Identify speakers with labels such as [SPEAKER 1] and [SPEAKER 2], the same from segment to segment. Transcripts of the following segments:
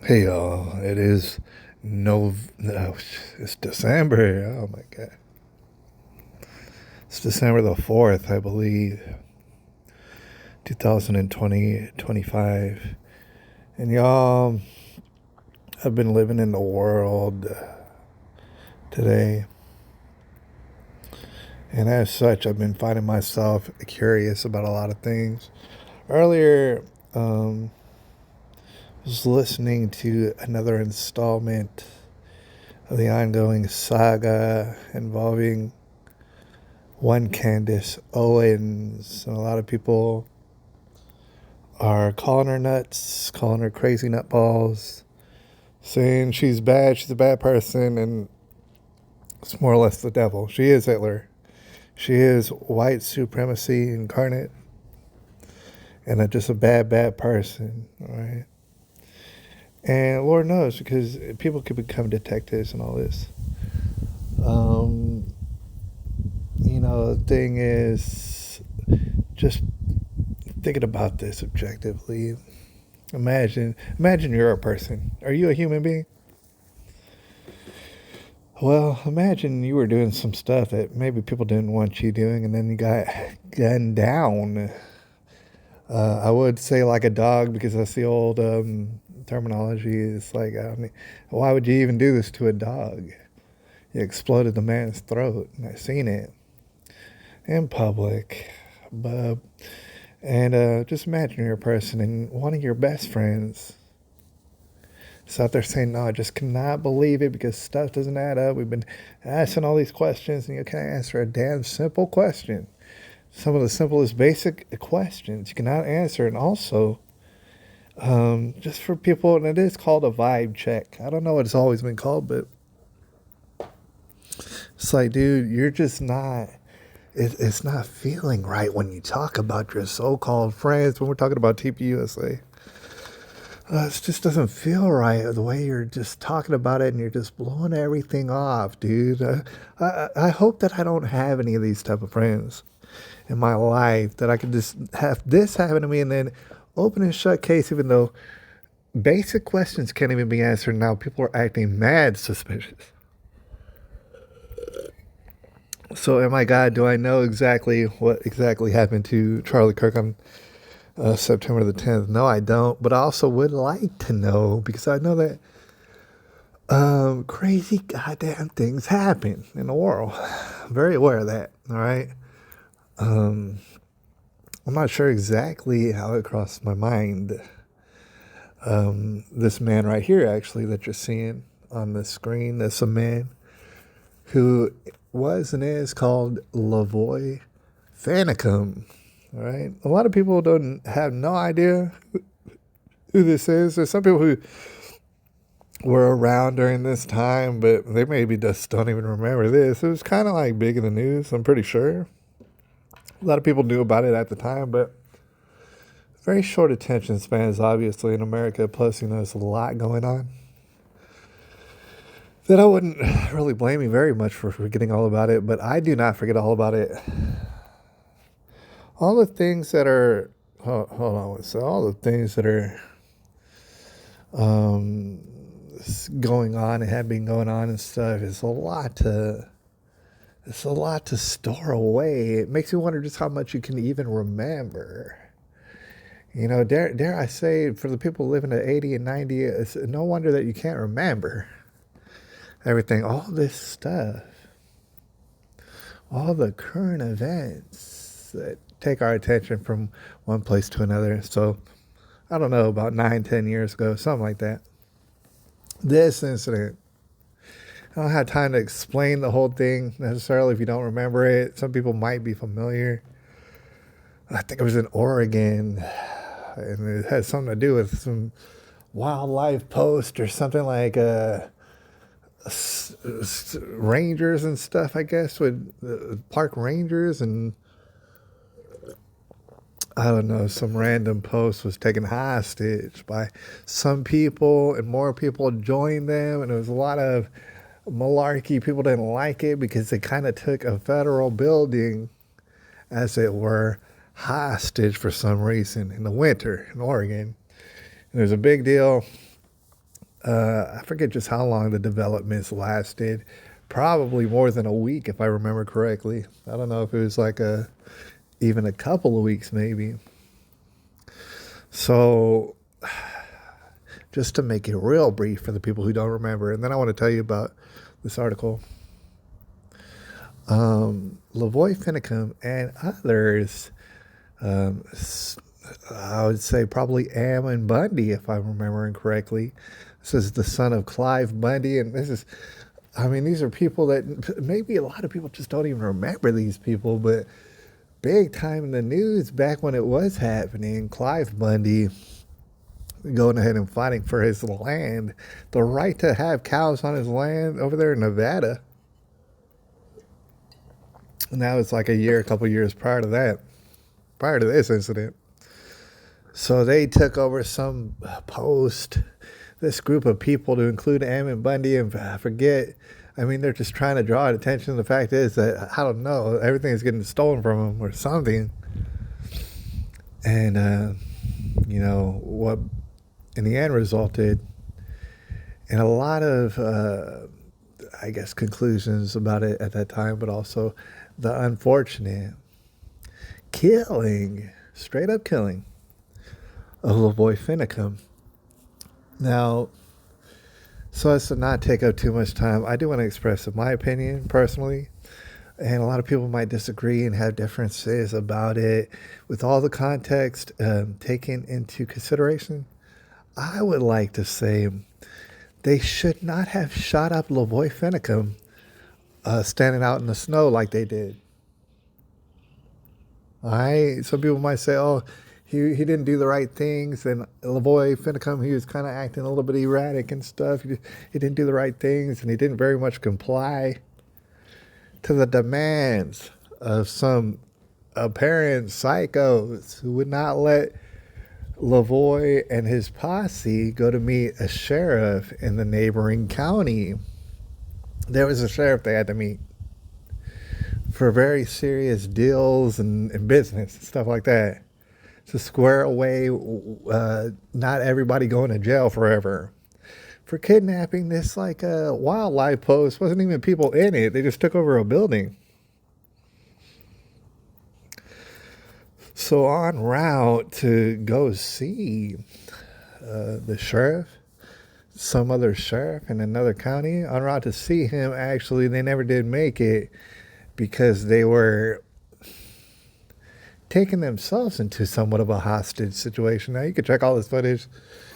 [SPEAKER 1] Hey y'all, it is no, it's December. Oh my god. It's December the 4th, I believe, 2025. And y'all, I've been living in the world today. And as such, I've been finding myself curious about a lot of things. Earlier, I was listening to another installment of the ongoing saga involving one Candace Owens. And a lot of people are calling her nuts, calling her crazy nutballs, saying she's bad, she's a bad person, and it's more or less the devil. She is Hitler. She is white supremacy incarnate and just a bad, bad person, all right? And Lord knows, because people could become detectives and all this. Um, the thing is, just thinking about this objectively. Imagine you're a person. Are you a human being? Well, imagine you were doing some stuff that maybe people didn't want you doing, and then you got gunned down. I would say like a dog because that's the old terminology. It's like, I mean, why would you even do this to a dog? You exploded the man's throat, and I seen it in public. But and just imagine you're a person, and one of your best friends is out there saying, "No, I just cannot believe it because stuff doesn't add up. We've been asking all these questions, and you can't answer a damn simple question. Some of the simplest basic questions you cannot answer." And also, just for people, and it is called a vibe check. I don't know what it's always been called, but it's like, dude, you're just not. It's not feeling right when you talk about your so-called friends. When we're talking about TPUSA, it just doesn't feel right the way you're just talking about it, and you're just blowing everything off, dude. I hope that I don't have any of these type of friends in my life, that I could just have this happen to me and then open and shut case, even though basic questions can't even be answered. Now people are acting mad suspicious. So, oh my God, do I know exactly what exactly happened to Charlie Kirk on September the 10th? No, I don't. But I also would like to know, because I know that crazy goddamn things happen in the world. I'm very aware of that. All right. I'm not sure exactly how it crossed my mind. This man right here, actually, that you're seeing on the screen, that's a man who was and is called Lavoy Finicum. All right. A lot of people don't have no idea who this is. There's some people who were around during this time, but they maybe just don't even remember this. It was kind of like big in the news, I'm pretty sure. A lot of people knew about it at the time, but very short attention spans, obviously, in America. Plus, there's a lot going on that I wouldn't really blame you very much for forgetting all about it, but I do not forget all about it. All the things that are, hold on, so all the things that are um, going on and have been going on and stuff is a lot to. It's a lot to store away. It makes you wonder just how much you can even remember. Dare I say, for the people living at 80 and 90, it's no wonder that you can't remember everything, all this stuff, all the current events that take our attention from one place to another. So, I don't know, about 9, 10 years ago, something like that. This incident, I don't have time to explain the whole thing necessarily if you don't remember it. Some people might be familiar. I think it was in Oregon, and it had something to do with some wildlife post or something like rangers and stuff, I guess, with park rangers, and I don't know, some random post was taken hostage by some people, and more people joined them, and it was a lot of malarkey. People didn't like it because they kind of took a federal building, as it were, hostage for some reason in the winter in Oregon. And there's a big deal I forget just how long the developments lasted. Probably more than a week, if I remember correctly. I don't know if it was like even a couple of weeks, maybe. So, just to make it real brief for the people who don't remember, and then I want to tell you about this article. Lavoy, Finicum, and others, um, I would say probably Ammon Bundy, if I'm remembering correctly. This is the son of Clive Bundy, and these are people that maybe a lot of people just don't even remember these people, but big time in the news back when it was happening. Clive Bundy going ahead and fighting for his land, the right to have cows on his land over there in Nevada. And that was like a couple years prior to that, prior to this incident. So they took over some post, this group of people to include Ammon Bundy, and I forget. They're just trying to draw attention. The fact is that, I don't know, everything's getting stolen from them or something. And, what in the end resulted in a lot of, conclusions about it at that time, but also the unfortunate killing, straight up killing of Lavoy Finicum. Now, so as to not take up too much time, I do want to express my opinion personally, and a lot of people might disagree and have differences about it. With all the context taken into consideration, I would like to say they should not have shot up Lavoy Finicum standing out in the snow like they did. All right, some people might say, "Oh, he didn't do the right things," and Lavoy Finicum, he was kind of acting a little bit erratic and stuff. He didn't do the right things, and he didn't very much comply to the demands of some apparent psychos who would not let Lavoy and his posse go to meet a sheriff in the neighboring county. There was a sheriff they had to meet for very serious deals and business and stuff like that, to square away not everybody going to jail forever for kidnapping this wildlife post. Wasn't even people in it. They just took over a building. So en route to go see the sheriff, some other sheriff in another county, en route to see him, actually, they never did make it because they were taking themselves into somewhat of a hostage situation. Now, you can check all this footage.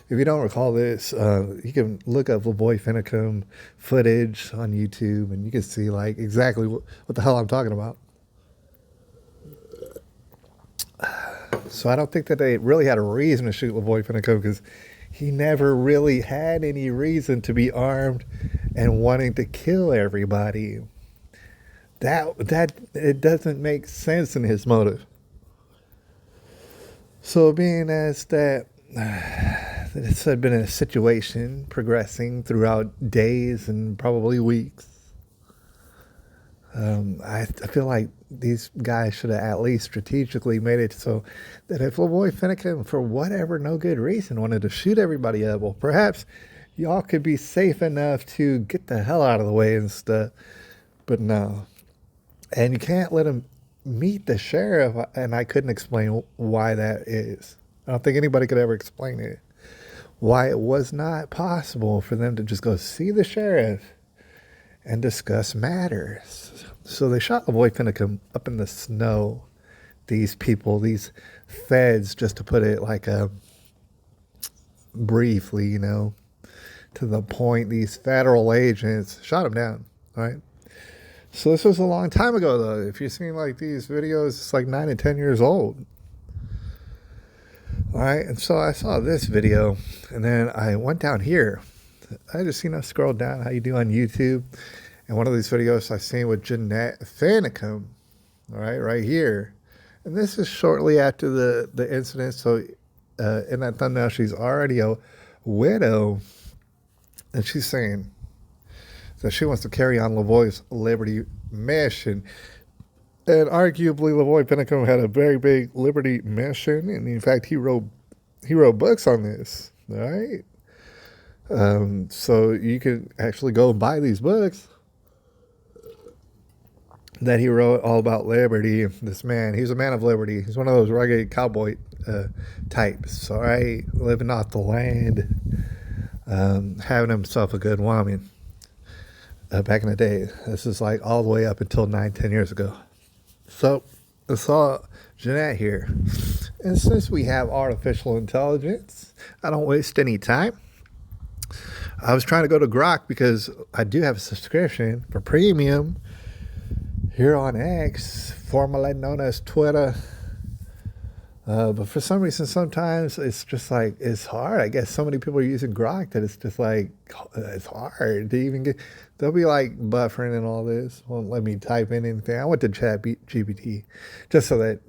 [SPEAKER 1] If you don't recall this, you can look up Lavoy Finicum footage on YouTube, and you can see exactly what the hell I'm talking about. So I don't think that they really had a reason to shoot Lavoy Finicum, because he never really had any reason to be armed and wanting to kill everybody. That it doesn't make sense in his motive. So being as that this had been a situation progressing throughout days and probably weeks, I feel like these guys should have at least strategically made it so that if Lavoy Finicum, for whatever no good reason, wanted to shoot everybody up, well, perhaps y'all could be safe enough to get the hell out of the way and stuff. But no. And you can't let him meet the sheriff, and I couldn't explain why that is. I don't think anybody could ever explain it. Why it was not possible for them to just go see the sheriff and discuss matters. So they shot Lavoy Finicum up in the snow. These people, these feds, just to put it briefly, to the point, these federal agents shot him down, right? So this was a long time ago, though. If you've seen these videos, it's 9 and 10 years old. All right, and so I saw this video, and then I went down here. I just scrolled down how you do on YouTube, and one of these videos I seen with Jeanette Finicum, all right here. And this is shortly after the incident, so in that thumbnail, she's already a widow, and she's saying that she wants to carry on Lavoy's liberty mission. And arguably, Lavoy Finicum had a very big liberty mission, and in fact, he wrote books on this. All right, So you can actually go and buy these books that he wrote all about liberty. This man, he's a man of liberty. He's one of those rugged cowboy types. All right, living off the land, having himself a good woman. Back in the day, this is like all the way up until 9, 10 years ago. So I saw Jeanette here, and since we have artificial intelligence, I don't waste any time. I was trying to go to Grok because I do have a subscription for premium here on X, formerly known as Twitter. But for some reason, sometimes it's just like, it's hard. I guess so many people are using Grok that it's just like, it's hard to even get, they'll be like buffering and all this. Won't let me type in anything. I went to Chat GPT just so that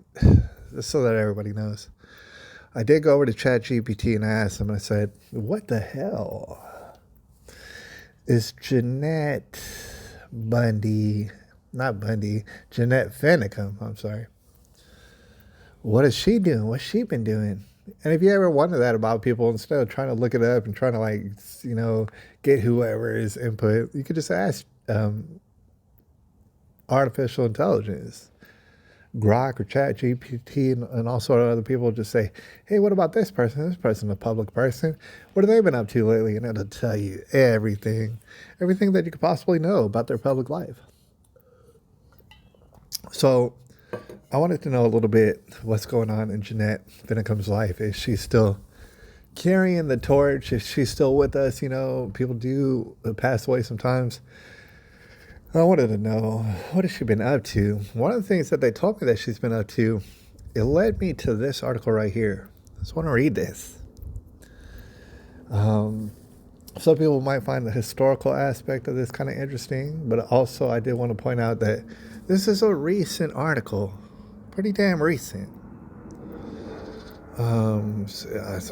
[SPEAKER 1] everybody knows. I did go over to Chat GPT and I asked him, I said, what the hell is Jeanette Finicum, I'm sorry. What is she doing? What's she been doing? And if you ever wonder that about people, instead of trying to look it up and trying to get whoever's input, you could just ask artificial intelligence, Grok or Chat GPT, and all sort of other people. Just say, hey, what about this person? This person's a public person. What have they been up to lately? And it'll tell you everything that you could possibly know about their public life. So I wanted to know a little bit what's going on in Jeanette Finicum's life. Is she still carrying the torch? Is she still with us? People do pass away sometimes. I wanted to know, what has she been up to? One of the things that they told me that she's been up to, it led me to this article right here. I just want to read this. Some people might find the historical aspect of this kind of interesting, but also I did want to point out that this is a recent article. Pretty damn recent. So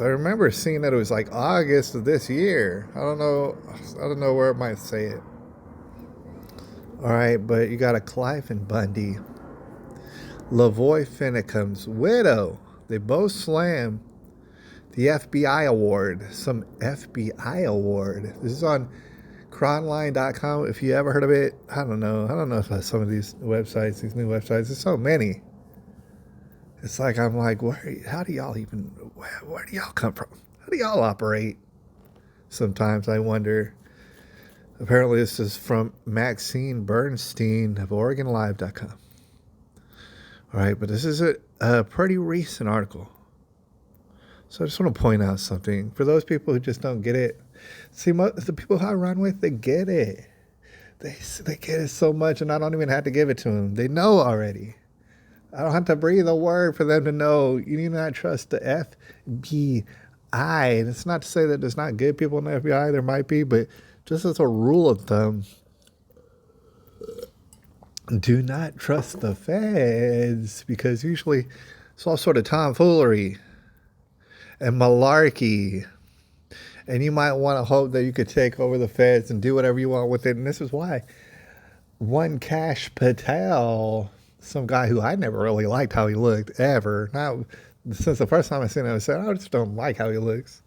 [SPEAKER 1] I remember seeing that it was like August of this year. I don't know where it might say it. All right, but you got a Clive and Bundy, Lavoy Finicum's widow. They both slam the FBI award. Some FBI award. This is on cronline.com. If you ever heard of it, I don't know if some of these websites, these new websites, there's so many. It's like, I'm like, where do y'all come from? How do y'all operate? Sometimes I wonder. Apparently this is from Maxine Bernstein of OregonLive.com. All right, but this is a pretty recent article. So I just want to point out something. For those people who just don't get it, see, the people who I run with, they get it. They get it so much, and I don't even have to give it to them. They know already. I don't have to breathe a word for them to know. You need not trust the FBI. That's not to say that there's not good people in the FBI. There might be, but just as a rule of thumb, do not trust the feds, because usually it's all sort of tomfoolery and malarkey. And you might want to hope that you could take over the feds and do whatever you want with it. And this is why one Cash Patel, some guy who I never really liked how he looked ever. Now, since the first time I seen him, I said, I just don't like how he looks.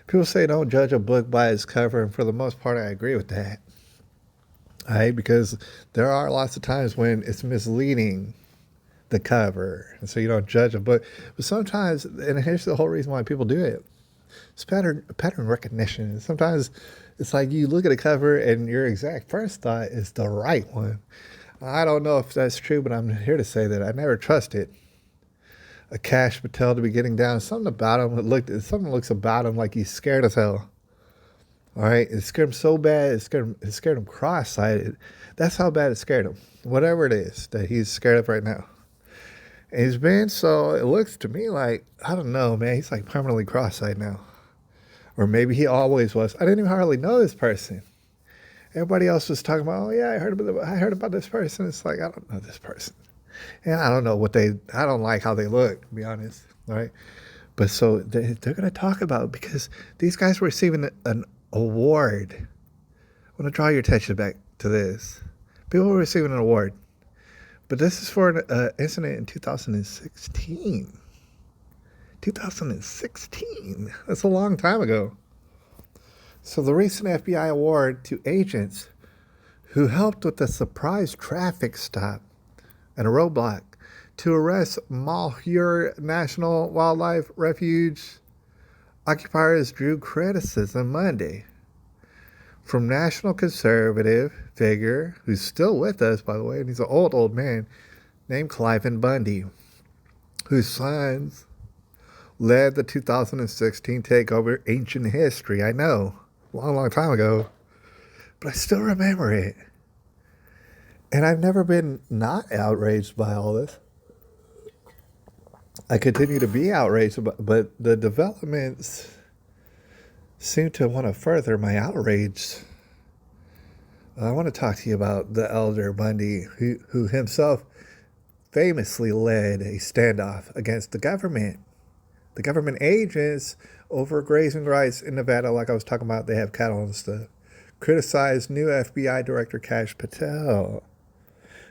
[SPEAKER 1] People say don't judge a book by its cover, and for the most part, I agree with that. All right, because there are lots of times when it's misleading, the cover, and so you don't judge a book. But sometimes, and here's the whole reason why people do it, it's pattern recognition. Sometimes it's like you look at a cover and your exact first thought is the right one. I don't know if that's true, but I'm here to say that I never trusted a Cash Patel to be getting down. Something about him looks about him like he's scared as hell. All right, it scared him so bad, it scared him cross-sighted. That's how bad it scared him. Whatever it is that he's scared of right now. And he's been, so it looks to me like, I don't know, man, he's like permanently cross-eyed now. Or maybe he always was. I didn't even hardly know this person. Everybody else was talking about, oh yeah, I heard about this person. It's like, I don't know this person. And I don't know I don't like how they look, to be honest. All right. But so they're going to talk about it because these guys were receiving an award. I want to draw your attention back to this. People were receiving an award. But this is for an incident in 2016. 2016. That's a long time ago. So the recent FBI award to agents who helped with a surprise traffic stop and a roadblock to arrest Malheur National Wildlife Refuge occupiers drew criticism Monday from national conservative figure who's still with us, by the way, and he's an old man named Cliven Bundy, whose sons led the 2016 takeover. Ancient history, I know, long time ago, but I still remember it. And I've never been not outraged by all this. I continue to be outraged, but the developments seem to want to further my outrage. I want to talk to you about the elder Bundy, who himself famously led a standoff against the government agents over grazing rights in Nevada. Like I was talking about, they have cattle and stuff. Criticized new FBI Director Kash Patel.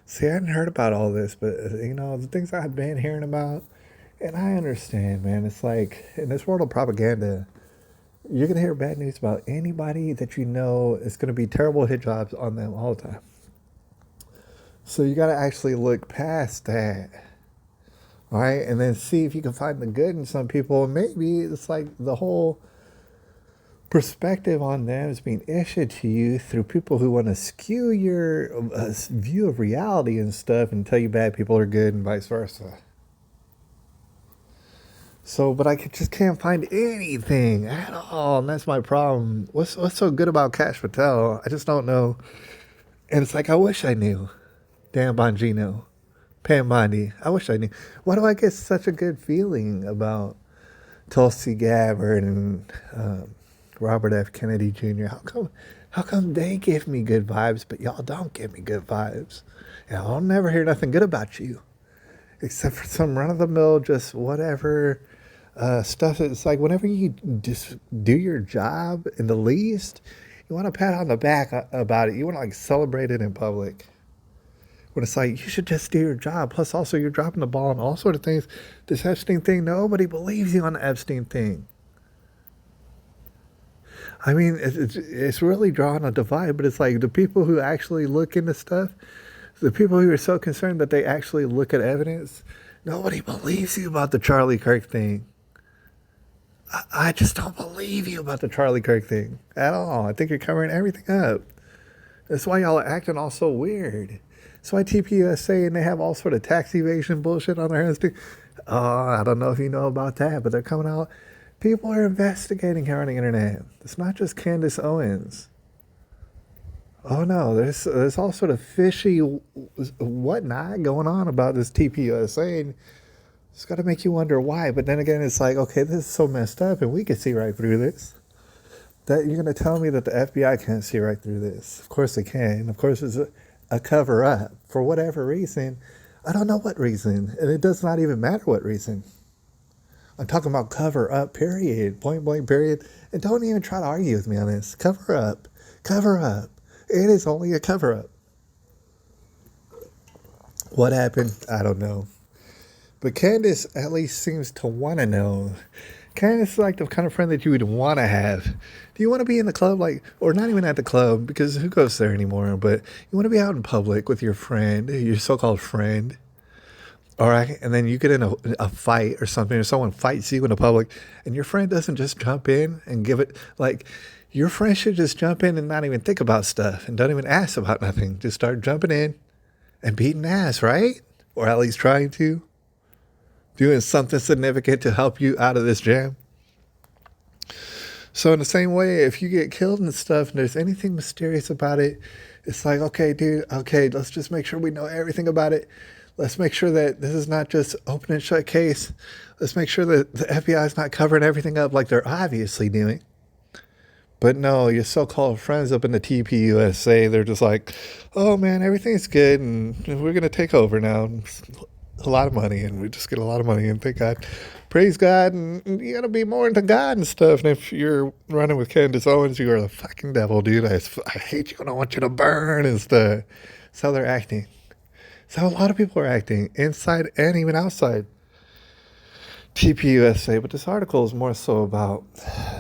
[SPEAKER 1] See, I hadn't heard about all this, but the things I've been hearing about, and I understand, man. It's like in this world of propaganda, you're gonna hear bad news about anybody that you know. It's gonna be terrible hit jobs on them all the time. So you gotta actually look past that. All right, and then see if you can find the good in some people. Maybe it's like the whole perspective on them is being issued to you through people who want to skew your view of reality and stuff and tell you bad people are good and vice versa. So, but I just can't find anything at all, and that's my problem. What's so good about Kash Patel? I just don't know. And it's like, I wish I knew. Dan Bongino. Pam Bondi. I wish I knew. Why do I get such a good feeling about Tulsi Gabbard and Robert F. Kennedy Jr.? How come they give me good vibes, but y'all don't give me good vibes? Yeah, I'll never hear nothing good about you, except for some run-of-the-mill, just whatever stuff. It's like whenever you just do your job in the least, you want to pat on the back about it. You want to like celebrate it in public. When it's like, you should just do your job. Plus, also, you're dropping the ball on all sort of things. This Epstein thing, nobody believes you on the Epstein thing. I mean, it's really drawing a divide, but it's like the people who actually look into stuff, the people who are so concerned that they actually look at evidence, nobody believes you about the Charlie Kirk thing. I just don't believe you about the Charlie Kirk thing at all. I think you're covering everything up. That's why y'all are acting all so weird. That's why TPUSA and they have all sort of tax evasion bullshit on their hands too. Oh, I don't know if you know about that, but they're coming out. People are investigating here on the internet. It's not just Candace Owens. Oh no, there's all sort of fishy whatnot going on about this TPUSA, and it's got to make you wonder why. But then again, it's like, okay, this is so messed up, and we can see right through this. That you're going to tell me that the FBI can't see right through this? Of course they can. Of course it's a cover up for whatever reason. I don't know what reason, and it does not even matter what reason. I'm talking about cover up, period, point blank, period. And don't even try to argue with me on this. Cover up. It is only a cover up. What happened? I don't know. But Candace at least seems to want to know. Candace is like the kind of friend that you would want to have. Do you want to be in the club, or not even at the club, because who goes there anymore? But you want to be out in public with your friend, your so-called friend. All right, and then you get in a fight or something, or someone fights you in the public, and your friend doesn't just jump in and give it, your friend should just jump in and not even think about stuff and don't even ask about nothing. Just start jumping in and beating ass, right? Or at least trying to. Doing something significant to help you out of this jam. So in the same way, if you get killed and stuff and there's anything mysterious about it, it's like, okay, dude, okay, let's just make sure we know everything about it. Let's make sure that this is not just open and shut case. Let's make sure that the FBI is not covering everything up like they're obviously doing. But no, your so-called friends up in the TPUSA, they're just like, oh man, everything's good and we're going to take over now. A lot of money, and we just get a lot of money, and thank God, praise God, and you gotta be more into God and stuff. And if you're running with Candace Owens, you are the fucking devil, dude. I hate you and I want you to burn and stuff. That's how they're acting. That's how a lot of people are acting, inside and even outside. TPUSA, but this article is more so about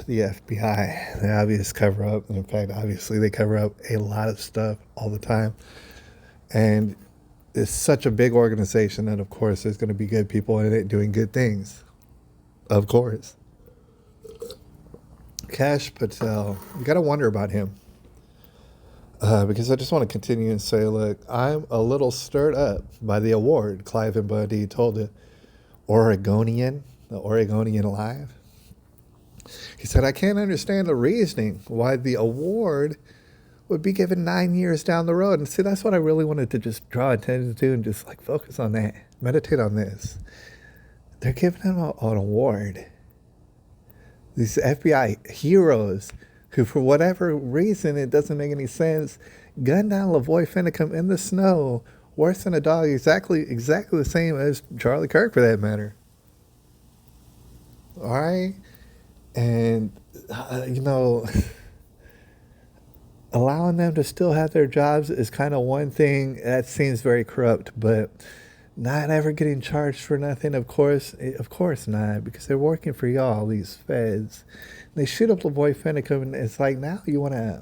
[SPEAKER 1] the FBI, the obvious cover up. And in fact, obviously, they cover up a lot of stuff all the time. And it's such a big organization that, of course, there's going to be good people in it doing good things. Of course. Kash Patel, you got to wonder about him. Because I just want to continue and say, look, I'm a little stirred up by the award Clive and Bundy told the Oregonian Live. He said, I can't understand the reasoning why the award would be given 9 years down the road. And see, that's what I really wanted to just draw attention to and just like focus on that, meditate on this. They're giving him an award. These FBI heroes who, for whatever reason, it doesn't make any sense, gunned down Lavoy Finicum in the snow, worse than a dog, exactly the same as Charlie Kirk, for that matter. All right? And, allowing them to still have their jobs is kind of one thing that seems very corrupt, but not ever getting charged for nothing, of course not, because they're working for y'all, these feds. They shoot up Lavoy Finicum, and it's like, now you want to,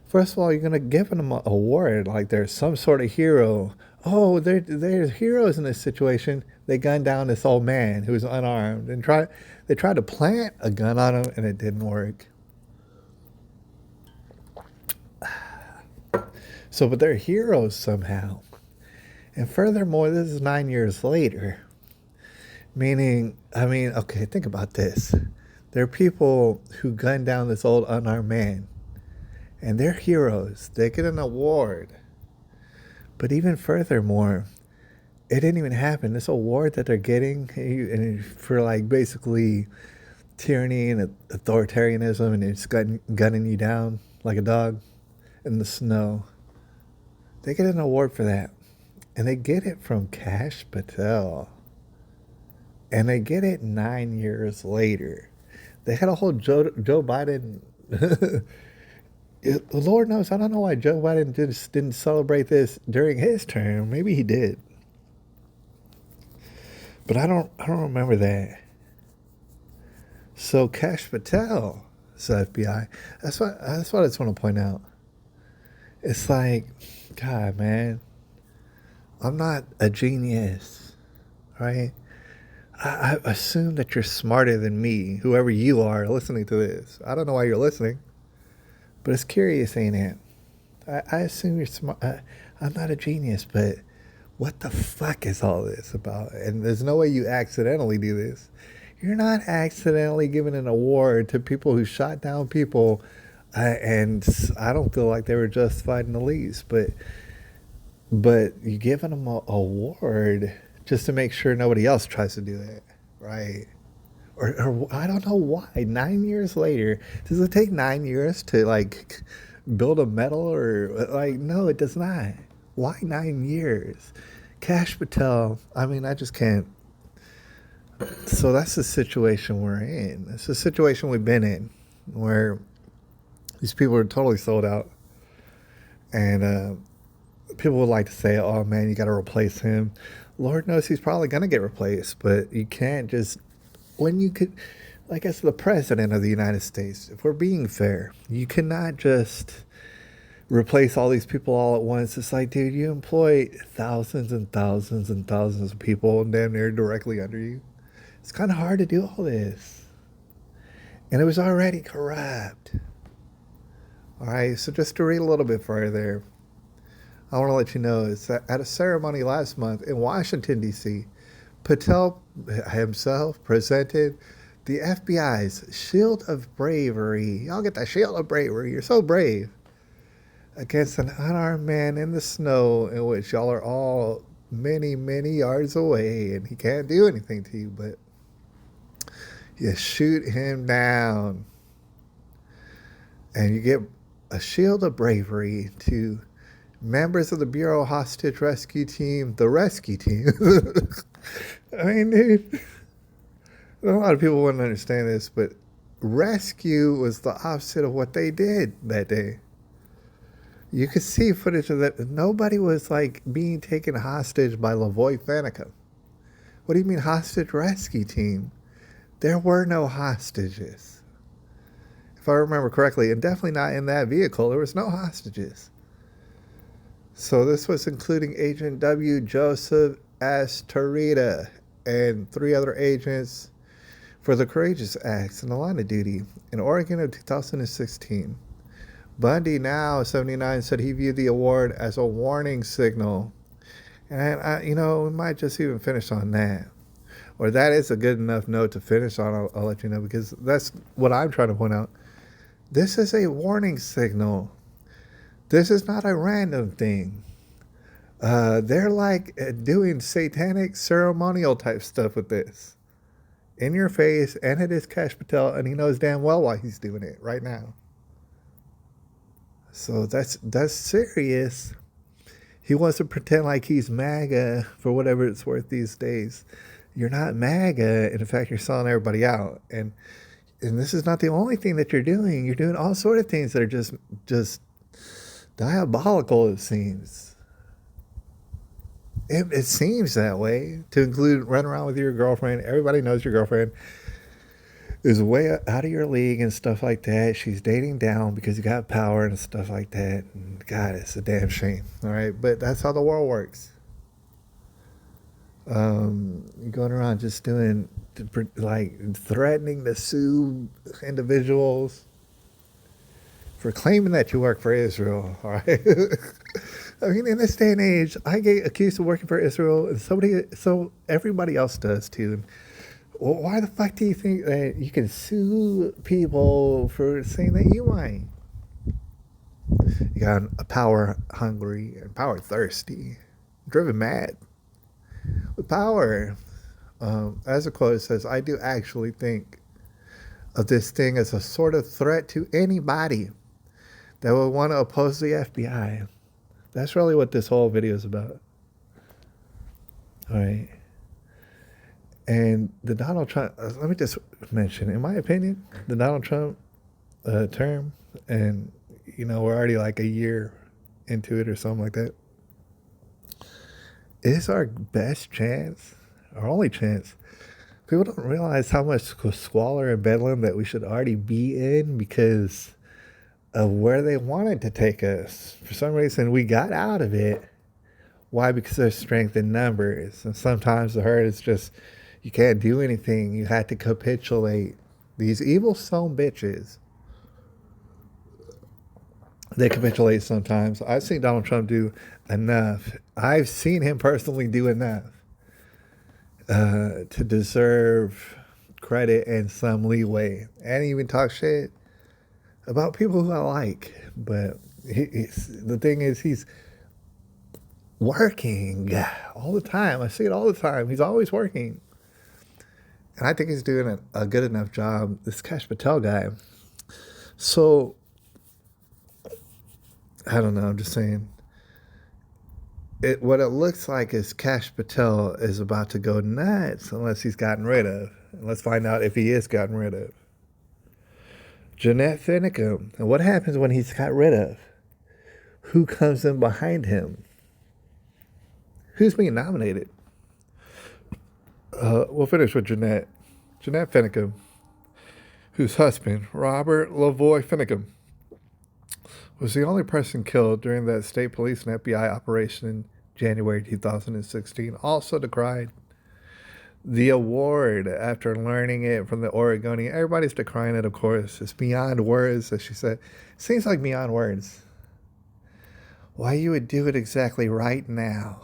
[SPEAKER 1] first of all, you're going to give them an award like they're some sort of hero. Oh, they're heroes in this situation. They gunned down this old man who was unarmed, and they tried to plant a gun on him, and it didn't work. So, but they're heroes somehow. And furthermore, this is 9 years later. Meaning, okay, think about this. There are people who gunned down this old unarmed man. And they're heroes. They get an award. But even furthermore, it didn't even happen. This award that they're getting and for like basically tyranny and authoritarianism, and it's gunning you down like a dog in the snow. They get an award for that. And they get it from Kash Patel. And they get it 9 years later. They had a whole Joe Biden. Lord knows, I don't know why Joe Biden didn't celebrate this during his term. Maybe he did. But I don't remember that. So Kash Patel is the FBI. That's what I just want to point out. It's like, God, man, I'm not a genius, right? I assume that you're smarter than me, whoever you are listening to this. I don't know why you're listening, but it's curious, ain't it? I assume you're smart. I'm not a genius, but what the fuck is all this about? And there's no way you accidentally do this. You're not accidentally giving an award to people who shot down people, and I don't feel like they were justified in the least, but you're giving them an award just to make sure nobody else tries to do that, right? Or I don't know why. 9 years later, does it take 9 years to like build a medal, or like, no, it does not. Why 9 years? Kash Patel, I just can't. So that's the situation we're in. It's the situation we've been in, where these people are totally sold out, and people would like to say, oh man, you got to replace him. Lord knows he's probably going to get replaced, but you can't just, when you could, like, as the president of the United States, if we're being fair, you cannot just replace all these people all at once. It's like, dude, you employ thousands and thousands and thousands of people and damn near directly under you. It's kind of hard to do all this. And it was already corrupt. All right, so just to read a little bit further, I want to let you know is that at a ceremony last month in Washington, D.C., Patel himself presented the FBI's Shield of Bravery. Y'all get that Shield of Bravery. You're so brave. Against an unarmed man in the snow, in which y'all are all many, many yards away, and he can't do anything to you, but you shoot him down. And you get a Shield of Bravery to members of the Bureau Hostage Rescue Team, the rescue team. Dude, a lot of people wouldn't understand this, but rescue was the opposite of what they did that day. You could see footage of that. Nobody was like being taken hostage by Lavoy Finicum. What do you mean hostage rescue team? There were no hostages. If I remember correctly, and definitely not in that vehicle, there was no hostages. So this was including Agent W. Joseph Astorita and 3 other agents for the Courageous Acts in the line of duty in Oregon of 2016. Bundy, now 79, said he viewed the award as a warning signal. And, we might just even finish on that. Or that is a good enough note to finish on, I'll let you know, because that's what I'm trying to point out. This is a warning signal. This is not a random thing. They're like doing satanic ceremonial type stuff with this. In your face, and it is Kash Patel, and he knows damn well why he's doing it right now. So that's serious. He wants to pretend like he's MAGA for whatever it's worth these days. You're not MAGA, and in fact, you're selling everybody out. And this is not the only thing that you're doing. You're doing all sort of things that are just diabolical, it seems. It seems that way, to include running around with your girlfriend. Everybody knows your girlfriend is way out of your league and stuff like that. She's dating down because you got power and stuff like that. And God, it's a damn shame. All right, but that's how the world works. You're going around just doing, like, threatening to sue individuals for claiming that you work for Israel. All right. I mean, in this day and age, I get accused of working for Israel, and so everybody else does too. Well, why the fuck do you think that you can sue people for saying that you ain't? You got a power hungry and power thirsty, driven mad with power. As a quote says, I do actually think of this thing as a sort of threat to anybody that would want to oppose the FBI. That's really what this whole video is about. All right. And the Donald Trump, let me just mention, in my opinion, the Donald Trump term, and, we're already like a year into it or something like that, is our best chance, our only chance. People don't realize how much squalor and bedlam that we should already be in because of where they wanted to take us. For some reason, we got out of it. Why? Because there's strength in numbers. And sometimes the hurt is just, you can't do anything. You had to capitulate. These evil son bitches, they capitulate sometimes. I've seen Donald Trump do enough. I've seen him personally do enough to deserve credit and some leeway. And even talk shit about people who I like. But the thing is, he's working all the time. I see it all the time. He's always working. And I think he's doing a good enough job, this Kash Patel guy. So, I don't know, I'm just saying. What it looks like is Kash Patel is about to go nuts unless he's gotten rid of. And let's find out if he is gotten rid of. Jeanette Finicum. And what happens when he's got rid of? Who comes in behind him? Who's being nominated? We'll finish with Jeanette. Jeanette Finicum, whose husband, Robert Lavoy Finicum, was the only person killed during that state police and FBI operation in January 2016, also decried the award after learning it from the Oregonian. Everybody's decrying it, of course. It's beyond words, as she said. Seems like beyond words. Why you would do it exactly right now.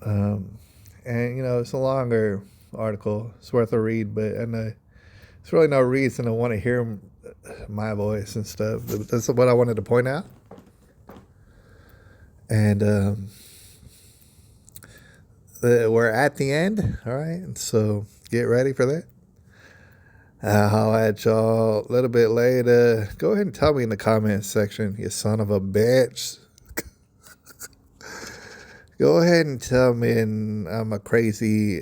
[SPEAKER 1] And, it's a longer article. It's worth a read, but there's really no reason to want to hear my voice and stuff. That's what I wanted to point out. And we're at the end, all right? So get ready for that. I'll holler at y'all a little bit later. Go ahead and tell me in the comments section, you son of a bitch. Go ahead and tell me I'm a crazy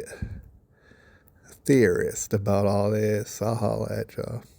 [SPEAKER 1] theorist about all this. I'll holler at y'all.